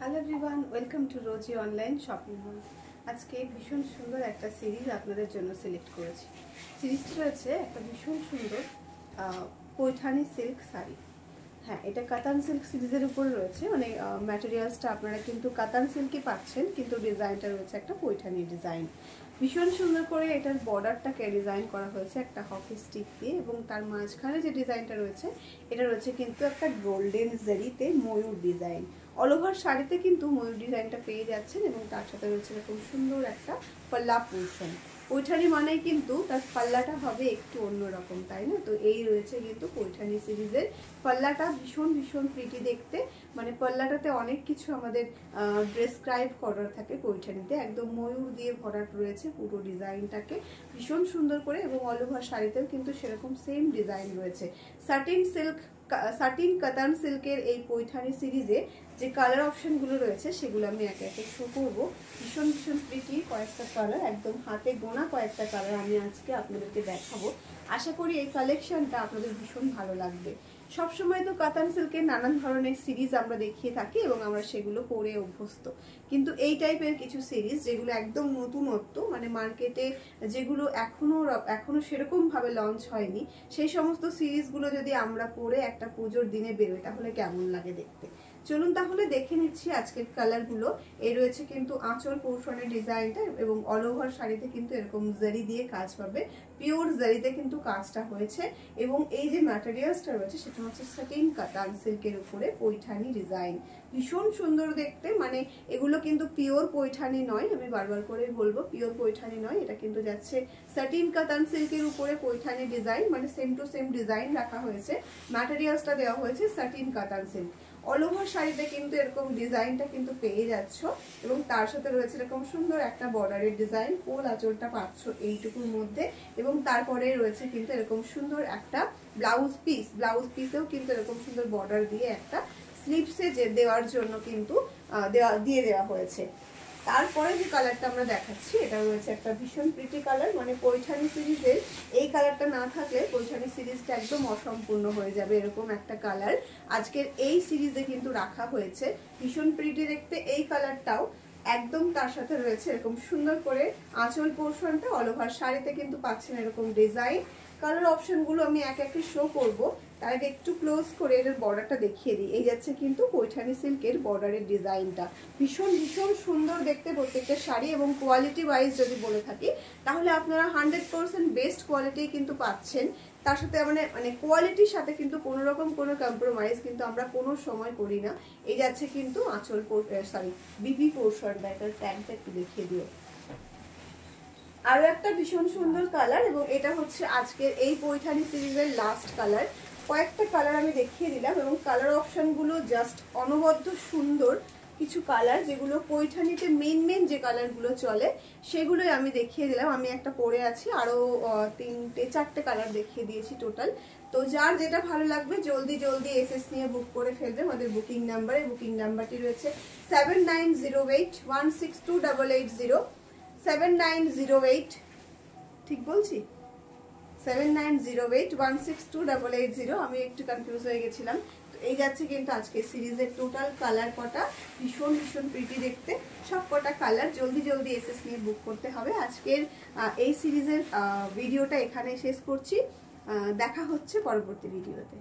Hello everyone, welcome to Rosie online shopping mall. আজকে ভীষণ সুন্দর একটা সিরিজ আপনাদের জন্য সিলেক্ট করেছি। সিরিজটা রয়েছে একটা ভীষণ সুন্দর পৈঠানি সিল্ক শাড়ি। হ্যাঁ, এটা কাতান সিল্ক সিরিজের উপর রয়েছে, মানে ম্যাটেরিয়ালসটা আপনারা কিন্তু কাতান সিল্কই পাচ্ছেন, কিন্তু ডিজাইনটা রয়েছে একটা পৈঠানি ডিজাইন। ভীষণ সুন্দর করে এটার বর্ডারটাকে ডিজাইন করা হয়েছে একটা হকি স্টিক দিয়ে, এবং তার মাঝখানে যে ডিজাইনটা রয়েছে এটা রয়েছে কিন্তু একটা গোল্ডেন জারিতে ময়ূর ডিজাইন। অল ওভার শাড়িতে কিন্তু ময়ূর ডিজাইনটা পেয়ে যাচ্ছেন, এবং তার সাথে রয়েছে এরকম সুন্দর একটা পাল্লা পোর্শন। পৈঠানি মানেই কিন্তু তার পাল্লাটা হবে একটু অন্যরকম, তাই না? তো এই রয়েছে কিন্তু পৈঠানি সিরিজের পাল্লাটা ভীষণ ভীষণ প্রিটি দেখতে, মানে পাল্লাটাতে অনেক কিছু আমাদের ডেসক্রাইব করার থাকে। পৈঠানিতে একদম ময়ূর দিয়ে ভরাট রয়েছে পুরো ডিজাইনটাকে ভীষণ সুন্দর করে, এবং অল ওভার শাড়িতেও কিন্তু সেরকম সেম ডিজাইন রয়েছে। সাটিন কাতান সিল্কের এই পৈঠানি সিরিজে যে কালার অপশনগুলো রয়েছে সেগুলো আমি একে একে শো করবো। ভীষণ ভীষণ প্রিটি কয়েকটা কালার, একদম হাতে গোনা কয়েকটা কালার আমি আজকে আপনাদেরকে দেখাবো। আশা করি এই কালেকশনটা আপনাদের ভীষণ ভালো লাগবে। সবসময় তো কাতান সিল্কের নানান ধরনের সিরিজ আমরা দেখিয়ে থাকি এবং আমরা সেগুলো পরে অভ্যস্ত, কিন্তু এই টাইপের কিছু সিরিজ যেগুলো একদম নতুনত্ব, মানে মার্কেটে যেগুলো এখনো সেরকম ভাবে লঞ্চ হয়নি, সেই সমস্ত সিরিজগুলো যদি আমরা পরে একটা পুজোর দিনে বেরোই তাহলে কেমন লাগে দেখতে। চলুন তাহলে দেখে নিচ্ছি আজকের কালারগুলো। এই রয়েছে কিন্তু আঁচল পোর্শনের ডিজাইনটা, এবং অল ওভার শাড়িতে কিন্তু এরকম জারি দিয়ে কাজ পাবে, পিওর জারিতে কিন্তু কাজটা হয়েছে। এবং এই যে ম্যাটেরিয়ালসটা রয়েছে সেটা হচ্ছে সাটিন কাতান সিল্কের উপরে পৈঠানি ডিজাইন। ভীষণ সুন্দর দেখতে, মানে এগুলো কিন্তু পিওর পৈঠানি নয়, আমি বারবার করে বলবো পিওর পৈঠানি নয়, এটা কিন্তু যাচ্ছে সাটিন কাতান সিল্কের উপরে পৈঠানি ডিজাইন, মানে সেম টু সেম ডিজাইন রাখা হয়েছে। ম্যাটেরিয়ালসটা দেওয়া হয়েছে সাটিন কাতান সিল্ক। অল ওভার শাড়িতে কিন্তু এরকম ডিজাইনটা কিন্তু পেয়ে যাচ্ছ, এবং তার সাথে রয়েছে এরকম সুন্দর একটা বর্ডারের ডিজাইন। পোল আঁচলটা পাচ্ছ এইটুকুর মধ্যে, এবং তারপরে রয়েছে কিন্তু এরকম সুন্দর একটা ব্লাউজ পিসেও কিন্তু এরকম সুন্দর বর্ডার দিয়ে একটা স্লিভসে যে দেওয়ার জন্য কিন্তু দিয়ে দেওয়া হয়েছে। তারপরে যে কালারটা আমরা দেখাচ্ছি এটা রয়েছে একটা ভীষণ প্রিটি কালার, মানে পৈঠানি সিরিজের এই কালারটা না থাকলে পৈঠানি সিরিজটা একদম অসম্পূর্ণ হয়ে যাবে। এরকম একটা কালার আজকের এই সিরিজে কিন্তু রাখা হয়েছে, ভীষণ প্রিটি দেখতে এই কালারটাও। একদম তার সাথে রয়েছে এরকম সুন্দর করে আঁচল পোর্শনটা, অল ওভার শাড়িতে কিন্তু পাচ্ছেন এরকম ডিজাইন। কালার অপশনগুলো আমি এক একে শো করবো, তার আগে একটু ক্লোজ করে এর বর্ডারটা দেখিয়ে দিই। এই যাচ্ছে কিন্তু পৈঠানি সিল্কের বর্ডারের ডিজাইনটা, ভীষণ ভীষণ সুন্দর দেখতে প্রত্যেকটা শাড়ি। এবং কোয়ালিটি ওয়াইজ যদি বলে থাকি তাহলে আপনারা 100% বেস্ট কোয়ালিটি কিন্তু পাচ্ছেন। তার সাথে মানে কোয়ালিটির সাথে কিন্তু কোনো রকম কোনো কম্প্রোমাইজ কিন্তু আমরা কোনো সময় করি না। এই যাচ্ছে কিন্তু আঁচল বিবি পোর্শনটা, এটার ট্যাগটা একটু দেখিয়ে দিও। আরো একটা ভীষণ সুন্দর কালার, এবং এটা হচ্ছে আজকের এই পৈঠানি সিরিজের লাস্ট কালার। কয়েকটা কালার আমি দেখিয়ে দিলাম, এবং কালার অপশনগুলো জাস্ট অনবদ্য সুন্দর কিছু কালার, যেগুলো পৈঠানিতে মেন যে কালারগুলো চলে সেগুলোই আমি দেখিয়ে দিলাম। আমি একটা পরে আছি, আরো 3-4টে কালার দেখিয়ে দিয়েছি টোটাল। তো যার যেটা ভালো লাগবে জলদি জলদি এসএস নিয়ে বুক করে ফেলবে আমাদের বুকিং নাম্বারে। বুকিং নাম্বারটি রয়েছে 7908162880, 7908, ঠিক বলছি? 7908162880। আমি একটু কনফিউজ হয়ে গেছিলাম। তো এই যাচ্ছে কিন্তু আজকে সিরিজের টোটাল কালার কটা, ভীষণ ভীষণ প্রিটি দেখতে সব কটা কালার। জলদি জলদি এসএস নিয়ে বুক করতে হবে। আজকের এই সিরিজের ভিডিওটা এখানে শেষ করছি, দেখা হচ্ছে পরবর্তী ভিডিওতে।